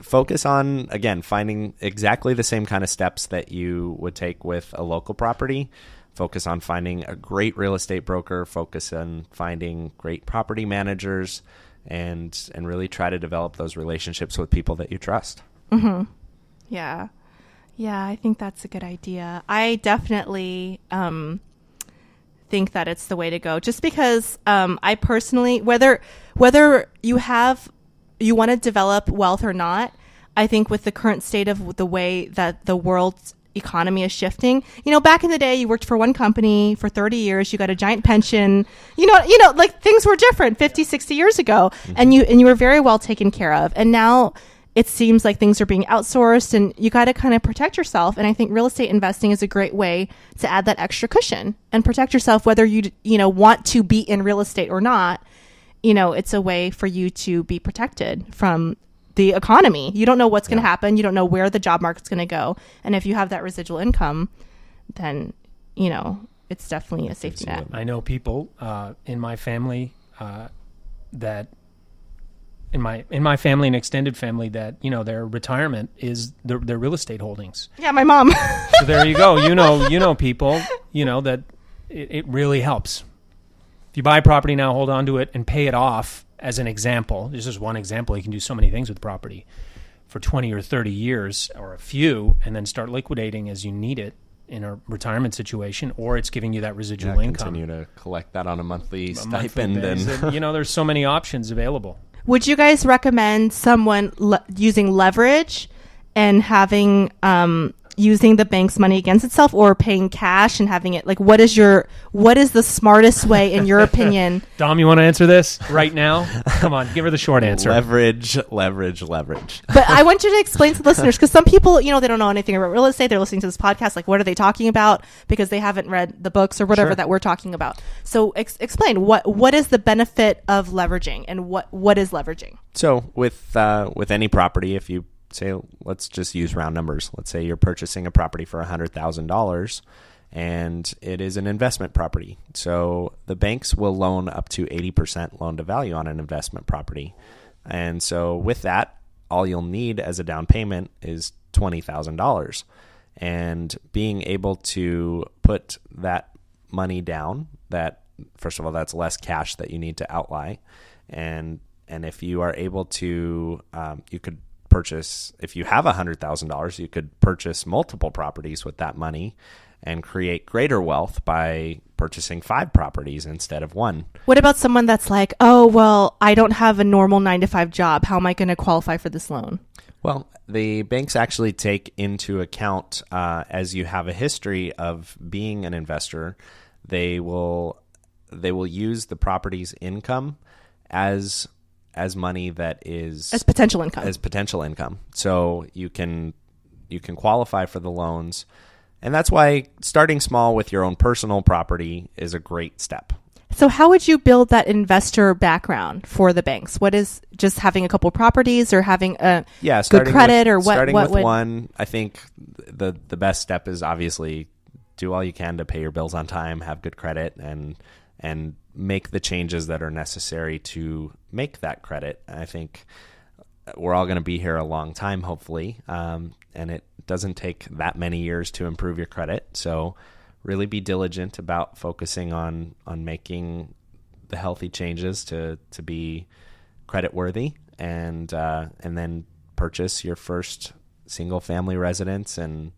focus on, again, finding exactly the same kind of steps that you would take with a local property. Focus on finding a great real estate broker, focus on finding great property managers, and really try to develop those relationships with people that you trust. Yeah, I think that's a good idea. I definitely think that it's the way to go, just because I personally, whether you want to develop wealth or not, I think with the current state of the way that the world's economy is shifting, back in the day you worked for one company for 30 years, you got a giant pension, like things were different 50, 60 years ago, and you were very well taken care of, and now it seems like things are being outsourced, and you got to kind of protect yourself. And I think real estate investing is a great way to add that extra cushion and protect yourself, whether you want to be in real estate or not. It's a way for you to be protected from the economy. You don't know what's going to happen. You don't know where the job market's going to go. And if you have that residual income, then, it's definitely a safety net. I know people in my family that in my family and extended family that their retirement is their real estate holdings. Yeah, my mom. So there you go. People that it really helps. If you buy a property now, hold on to it and pay it off. As an example, this is one example. You can do so many things with property for 20 or 30 years, or a few, and then start liquidating as you need it in a retirement situation, or it's giving you that residual income. Continue to collect that on a monthly stipend. And there's so many options available. Would you guys recommend someone using leverage and having using the bank's money against itself, or paying cash and having it? Like, what is the smartest way in your opinion? Dom, you want to answer this right now? Come on, give her the short answer. Leverage. But I want you to explain to listeners, because some people, they don't know anything about real estate. They're listening to this podcast. Like, what are they talking about? Because they haven't read the books or whatever that we're talking about. So explain what is the benefit of leveraging, and what is leveraging? So with any property, if you say, let's just use round numbers. Let's say you're purchasing a property for $100,000 and it is an investment property. So the banks will loan up to 80% loan to value on an investment property. And so with that, all you'll need as a down payment is $20,000. And being able to put that money down, that first of all, that's less cash that you need to outlay. And if you are able to, you could purchase, if you have $100,000, you could purchase multiple properties with that money and create greater wealth by purchasing 5 properties instead of 1. What about someone that's like, oh, well, I don't have a normal 9-to-5 job. How am I going to qualify for this loan? Well, the banks actually take into account, as you have a history of being an investor, they will use the property's income as money that is as potential income. So you can qualify for the loans, and that's why starting small with your own personal property is a great step. So how would you build that investor background for the banks? What is just having a couple properties, or having a good credit, or what? Starting with one, I think the best step is obviously do all you can to pay your bills on time, have good credit, and make the changes that are necessary to make that credit. I think we're all going to be here a long time, hopefully, and it doesn't take that many years to improve your credit. So really be diligent about focusing on making the healthy changes to be credit worthy, and then purchase your first single family residence and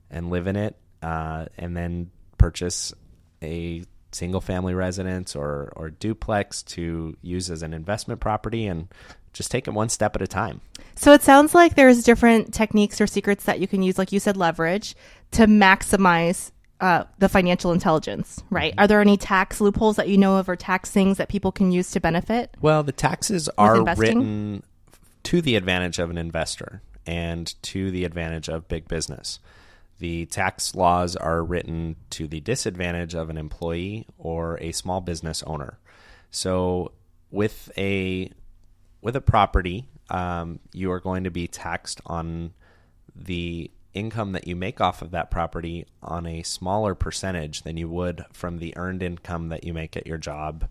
live in it, and then purchase a single family residence or duplex to use as an investment property, and just take it one step at a time. So it sounds like there's different techniques or secrets that you can use, like you said, leverage, to maximize the financial intelligence, right? Are there any tax loopholes that you know of, or tax things that people can use to benefit? Well, the taxes are written to the advantage of an investor and to the advantage of big business. The tax laws are written to the disadvantage of an employee or a small business owner. So with a property, you are going to be taxed on the income that you make off of that property on a smaller percentage than you would from the earned income that you make at your job,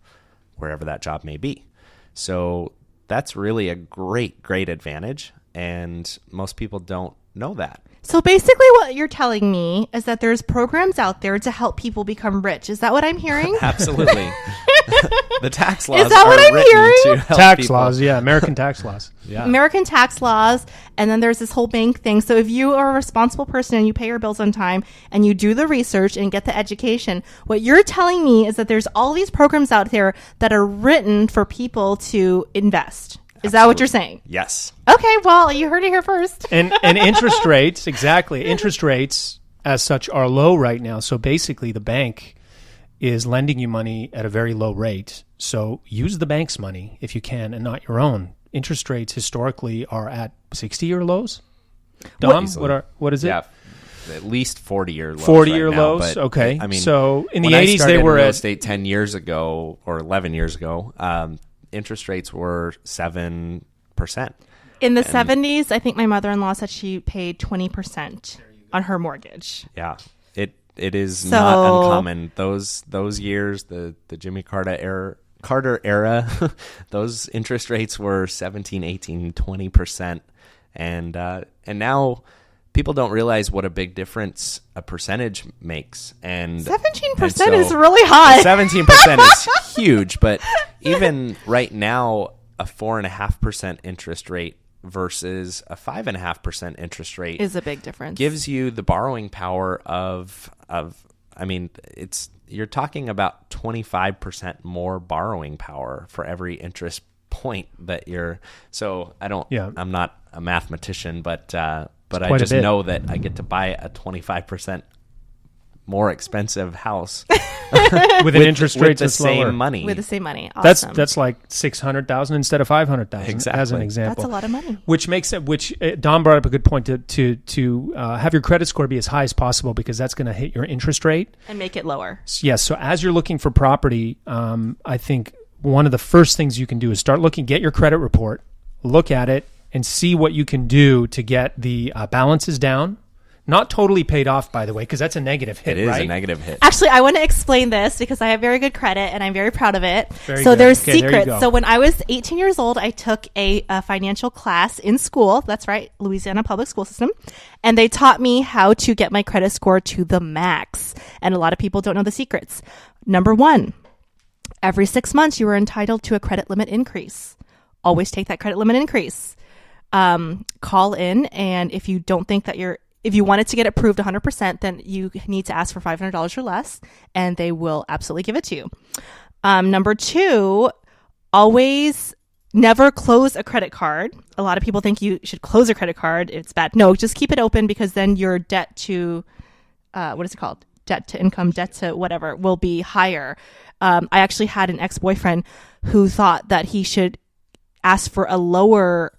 wherever that job may be. So that's really a great advantage, and most people don't know that. So basically what you're telling me is that there's programs out there to help people become rich. Is that what I'm hearing? Absolutely. The tax laws Is that what are I'm written hearing? to help Tax people. laws, yeah, American tax laws. Yeah. American tax laws, and then there's this whole bank thing. So if you are a responsible person and you pay your bills on time and you do the research and get the education, what you're telling me is that there's all these programs out there that are written for people to invest. Is that what you're saying? Yes. Okay, well, you heard it here first. And interest rates, exactly. Interest rates as such are low right now. So basically the bank is lending you money at a very low rate. So use the bank's money if you can and not your own. Interest rates historically are at 60-year lows. Dom, what is it? Yeah. At least 40-year lows. 40-year right now, lows. but, Okay. I mean, so in the when 80s I started they were in real at estate 10 years ago or 11 years ago, interest rates were 7%. In the 70s, I think my mother-in-law said she paid 20% on her mortgage. Yeah. It is not uncommon. Those years, the Jimmy Carter era, those interest rates were 17, 18, 20%. And now people don't realize what a big difference a percentage makes. And 17% is really high. 17% is huge, but even right now, a 4.5% interest rate versus a 5.5% interest rate is a big difference. Gives you the borrowing power of I mean, you're talking about 25% more borrowing power for every interest point that you're. So I'm not a mathematician, but I just know that I get to buy a 25% more expensive house with an interest rate with the same money. With the same money. Awesome. That's like $600,000 instead of $500,000. Exactly. As an example. That's a lot of money. Which makes it. Don brought up a good point to have your credit score be as high as possible, because that's going to hit your interest rate and make it lower. Yes. So as you're looking for property, I think one of the first things you can do is start looking. Get your credit report, look at it, and see what you can do to get the balances down. Not totally paid off, by the way, because that's a negative hit, It is right? a negative hit. Actually, I want to explain this because I have very good credit and I'm very proud of it. Very so good. there's Okay, there you secrets. go. So when I was 18 years old, I took a financial class in school. That's right, Louisiana public school system. And they taught me how to get my credit score to the max. And a lot of people don't know the secrets. Number one, every 6 months you are entitled to a credit limit increase. Always take that credit limit increase. Call in, and if you don't think that if you want it to get approved 100%, then you need to ask for $500 or less, and they will absolutely give it to you. Number two, always never close a credit card. A lot of people think you should close a credit card. It's bad. No, just keep it open, because then your debt to, what is it called? Debt to income, debt to whatever, will be higher. I actually had an ex-boyfriend who thought that he should ask for a lower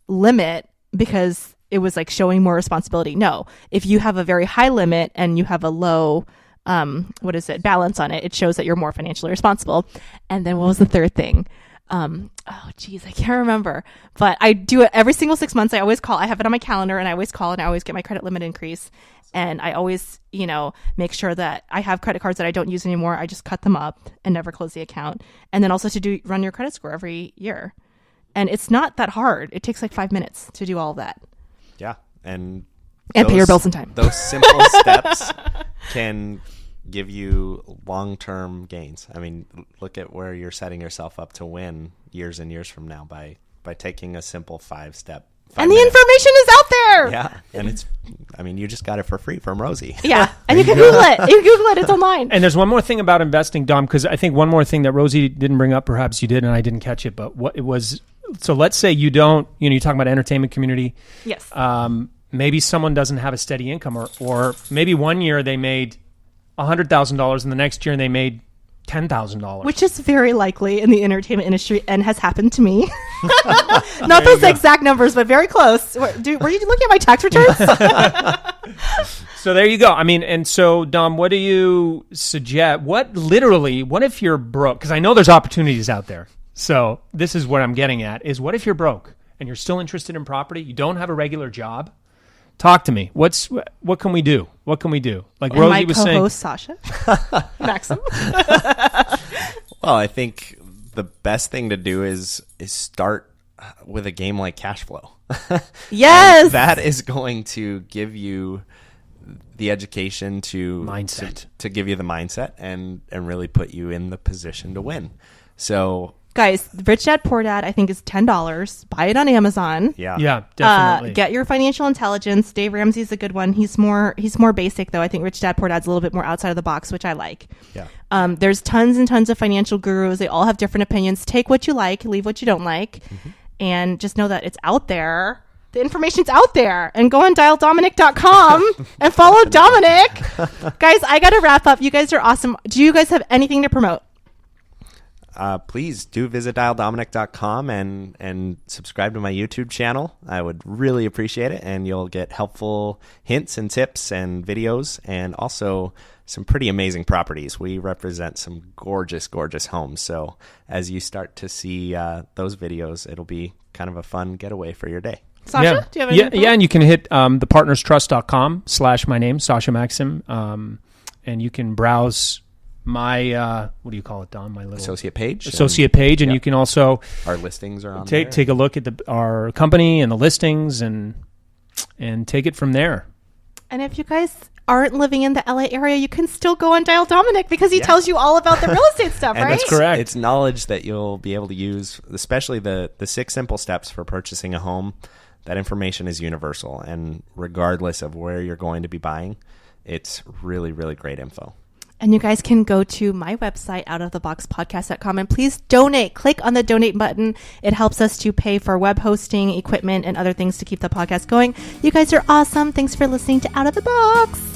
limit because it was like showing more responsibility. No, if you have a very high limit and you have a low, balance on it, it shows that you're more financially responsible. And then what was the third thing? I can't remember, but I do it every single 6 months. I always call. I have it on my calendar, and I always call, and I always get my credit limit increase. And I always, make sure that I have credit cards that I don't use anymore. I just cut them up and never close the account. And then also to run your credit score every year. And it's not that hard. It takes like 5 minutes to do all of that. Yeah. And pay your bills in time. Those simple steps can give you long-term gains. I mean, look at where you're setting yourself up to win years and years from now by taking a simple 5-step And the information is out there. Yeah, and you just got it for free from Rosie. Yeah, and you can Google it. You can Google it. It's online. And there's one more thing about investing, Dom, because I think one more thing that Rosie didn't bring up, perhaps you did, and I didn't catch it, but what it was. So let's say you don't, you're talking about entertainment community. Yes. Maybe someone doesn't have a steady income, or maybe one year they made $100,000 and the next year they made $10,000. Which is very likely in the entertainment industry and has happened to me. Not those exact numbers, but very close. Were you looking at my tax returns? So there you go. I mean, and so, Dom, what do you suggest? What if you're broke? Because I know there's opportunities out there. So this is what I'm getting at, is what if you're broke and you're still interested in property? You don't have a regular job? Talk to me. What can we do? What can we do? Like and Rosie was saying. My co-host Sasha, Maxim. Well, I think the best thing to do is start with a game like cash flow. Yes, and that is going to give you the education to give you the mindset and really put you in the position to win. So. Guys, Rich Dad Poor Dad, I think, is $10. Buy it on Amazon. Yeah, definitely. Get your financial intelligence. Dave Ramsey's a good one. He's more basic, though. I think Rich Dad Poor Dad's a little bit more outside of the box, which I like. Yeah. There's tons and tons of financial gurus. They all have different opinions. Take what you like, leave what you don't like, and just know that it's out there. The information's out there. And go on dialdominic.com and follow Dominic. Guys, I got to wrap up. You guys are awesome. Do you guys have anything to promote? Please do visit dialdominic.com and subscribe to my YouTube channel. I would really appreciate it, and you'll get helpful hints and tips and videos, and also some pretty amazing properties. We represent some gorgeous, gorgeous homes. So as you start to see those videos, it'll be kind of a fun getaway for your day. Sasha, do you have anything? Yeah, and you can hit thepartnerstrust.com/my name, Sasha Maxim, and you can browse my what do you call it, Dom? My little associate page, and you can also our listings are on there. Take a look at our company and the listings and take it from there. And if you guys aren't living in the LA area, you can still go on Dial Dominic because he tells you all about the real estate stuff, right? That's correct. It's knowledge that you'll be able to use, especially the 6 simple steps for purchasing a home. That information is universal, and regardless of where you're going to be buying, it's really, really great info. And you guys can go to my website, outoftheboxpodcast.com, and please donate. Click on the donate button. It helps us to pay for web hosting, equipment, and other things to keep the podcast going. You guys are awesome. Thanks for listening to Out of the Box.